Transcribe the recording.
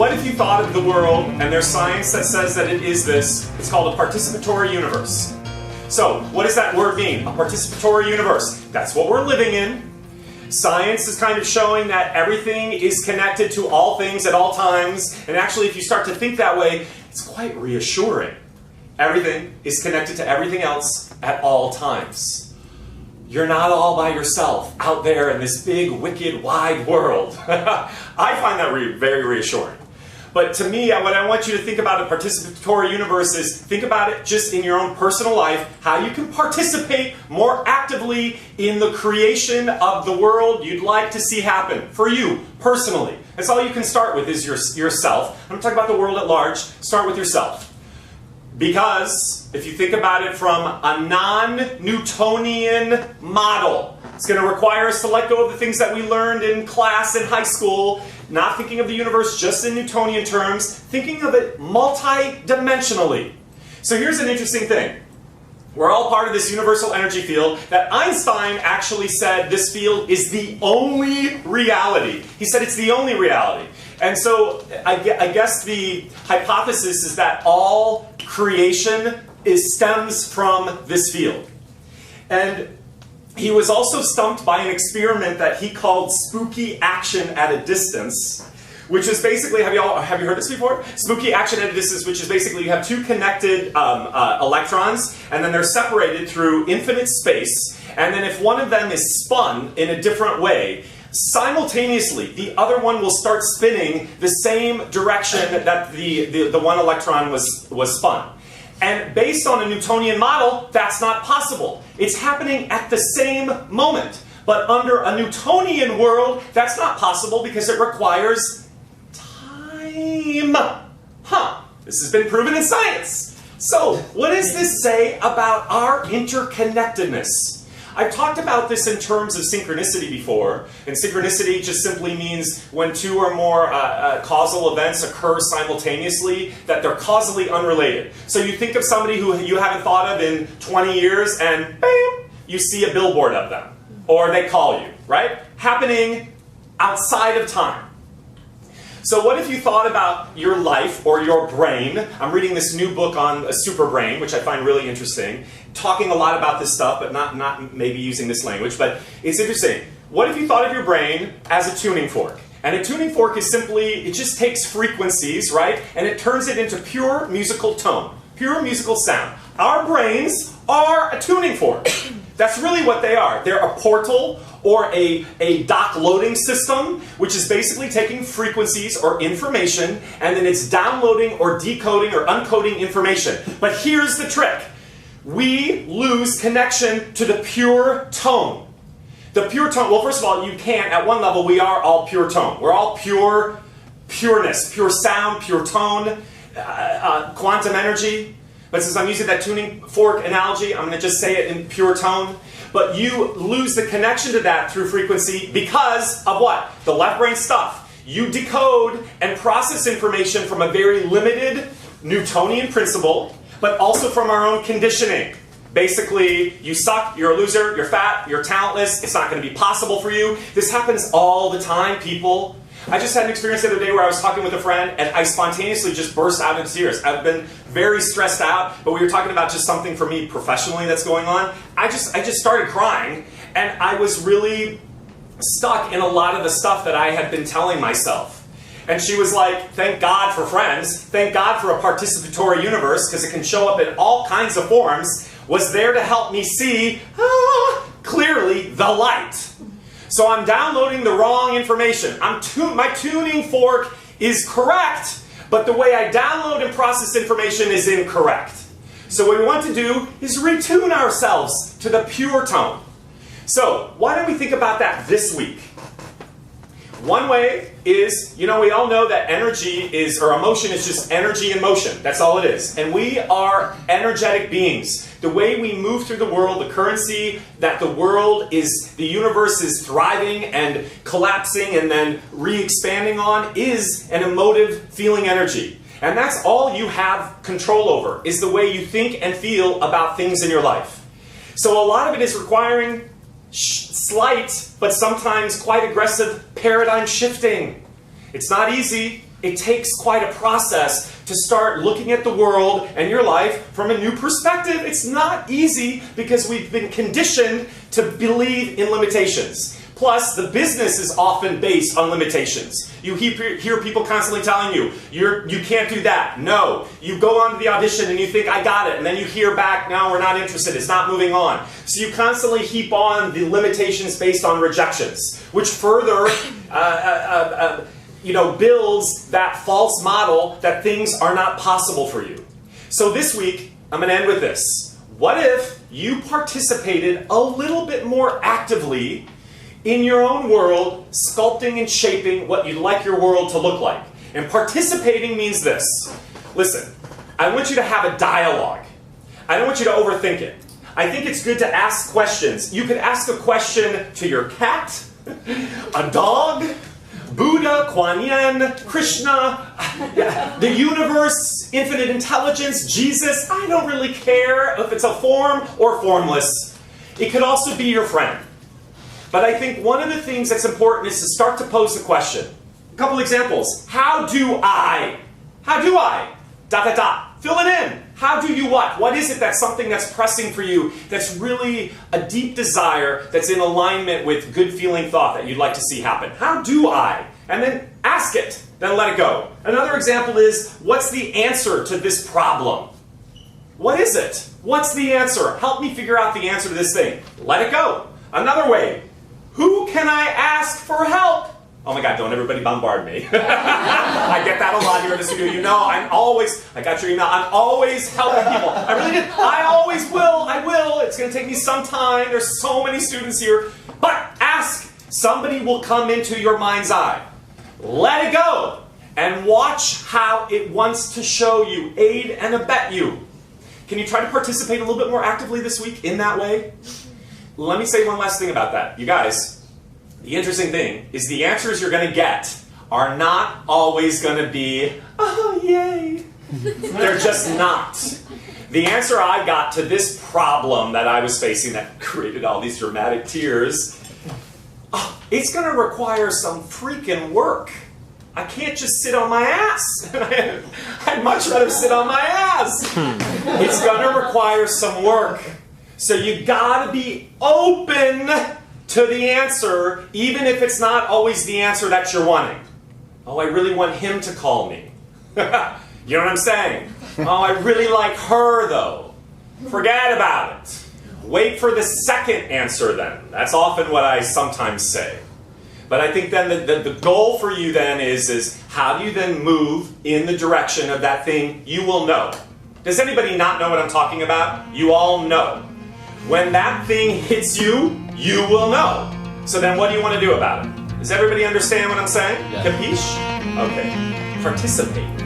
what if you thought of the world, and there's science that says that it is this, it's called a participatory universe. So, what does that word mean? A participatory universe. That's what we're living in. Science is kind of showing that everything is connected to all things at all times, and actually if you start to think that way, it's quite reassuring. Everything is connected to everything else at all times. You're not all by yourself out there in this big, wicked, wide world. I find that very reassuring. But to me, what I want you to think about a participatory universe is think about it just in your own personal life, how you can participate more actively in the creation of the world you'd like to see happen for you personally. That's all you can start with is yourself. I'm not talking about the world at large. Start with yourself. Because if you think about it from a non-Newtonian model, it's going to require us to let go of the things that we learned in class in high school, not thinking of the universe just in Newtonian terms, thinking of it multi-dimensionally. So here's an interesting thing. We're all part of this universal energy field that Einstein actually said this field is the only reality. He said it's the only reality. And so I guess the hypothesis is that all creation stems from this field. And he was also stumped by an experiment that he called spooky action at a distance, which is basically, have you heard this before? Spooky action at a distance, which is basically you have two connected electrons, and then they're separated through infinite space, and then if one of them is spun in a different way, simultaneously, the other one will start spinning the same direction that the one electron was spun. And based on a Newtonian model, that's not possible. It's happening at the same moment. But under a Newtonian world, that's not possible because it requires time. This has been proven in science. So, what does this say about our interconnectedness? I've talked about this in terms of synchronicity before, and synchronicity just simply means when two or more causal events occur simultaneously, that they're causally unrelated. So you think of somebody who you haven't thought of in 20 years, and bam, you see a billboard of them, or they call you, right? Happening outside of time. So what if you thought about your life or your brain? I'm reading this new book on a super brain, which I find really interesting, talking a lot about this stuff, but not maybe using this language, but it's interesting. What if you thought of your brain as a tuning fork? And a tuning fork is simply, it just takes frequencies, right? And it turns it into pure musical tone, pure musical sound. Our brains are a tuning fork. That's really what they are. They're a portal or a dock loading system, which is basically taking frequencies or information, and then it's downloading or decoding or uncoding information. But here's the trick. We lose connection to the pure tone. The pure tone, well, first of all, you can't, at one level, we are all pure tone. We're all pureness, pure sound, pure tone, quantum energy. But since I'm using that tuning fork analogy, I'm going to just say it in pure tone. But you lose the connection to that through frequency because of what? The left brain stuff. You decode and process information from a very limited Newtonian principle, but also from our own conditioning. Basically, you suck, you're a loser, you're fat, you're talentless, it's not going to be possible for you. This happens all the time, people. I just had an experience the other day where I was talking with a friend and I spontaneously just burst out into tears. I've been very stressed out, but we were talking about just something for me professionally that's going on. I just started crying, and I was really stuck in a lot of the stuff that I had been telling myself. And she was like, thank God for friends, thank God for a participatory universe, because it can show up in all kinds of forms, was there to help me see clearly the light. So I'm downloading the wrong information. My tuning fork is correct, but the way I download and process information is incorrect. So what we want to do is retune ourselves to the pure tone. So why don't we think about that this week? One way is, we all know that energy or emotion is just energy in motion. That's all it is. And we are energetic beings. The way we move through the world, the currency that the universe is thriving and collapsing and then re-expanding on is an emotive feeling energy. And that's all you have control over, is the way you think and feel about things in your life. So a lot of it is requiring slight, but sometimes quite aggressive paradigm shifting. It's not easy. it takes quite a process to start looking at the world and your life from a new perspective. It's not easy because we've been conditioned to believe in limitations. Plus, the business is often based on limitations. You hear people constantly telling you, you can't do that. No. You go on to the audition and you think, I got it. And then you hear back, no, we're not interested. It's not moving on. So you constantly heap on the limitations based on rejections, which further builds that false model that things are not possible for you. So this week, I'm going to end with this. What if you participated a little bit more actively in your own world, sculpting and shaping what you'd like your world to look like? And participating means this. Listen, I want you to have a dialogue. I don't want you to overthink it. I think it's good to ask questions. You could ask a question to your cat, a dog, Buddha, Kuan Yin, Krishna, the universe, infinite intelligence, Jesus. I don't really care if it's a form or formless. It could also be your friend. But I think one of the things that's important is to start to pose the question. A couple examples. How do I? Dot, dot, dot. Fill it in. How do you what? What is it that's something that's pressing for you, that's really a deep desire, that's in alignment with good feeling thought that you'd like to see happen? How do I? And then ask it. Then let it go. Another example is, what's the answer to this problem? What is it? What's the answer? Help me figure out the answer to this thing. Let it go. Another way. Who can I ask for help? Oh my God, don't everybody bombard me. I get that a lot here in the studio. You know, I got your email, I'm always helping people. I really did. I always will. I will. It's going to take me some time. There's so many students here. But ask. Somebody will come into your mind's eye. Let it go. And watch how it wants to show you, aid and abet you. Can you try to participate a little bit more actively this week in that way? Let me say one last thing about that. You guys, the interesting thing is the answers you're going to get are not always going to be, oh, yay. They're just not. The answer I got to this problem that I was facing that created all these dramatic tears, it's going to require some freaking work. I can't just sit on my ass. I'd much rather sit on my ass. It's going to require some work. So you gotta be open to the answer, even if it's not always the answer that you're wanting. Oh, I really want him to call me. You know what I'm saying? Oh, I really like her though. Forget about it. Wait for the second answer then. That's often what I sometimes say. But I think then the goal for you then is how do you then move in the direction of that thing you will know? Does anybody not know what I'm talking about? You all know. When that thing hits you, you will know. So then what do you want to do about it? Does everybody understand what I'm saying? Yeah. Capiche? Okay. Participate.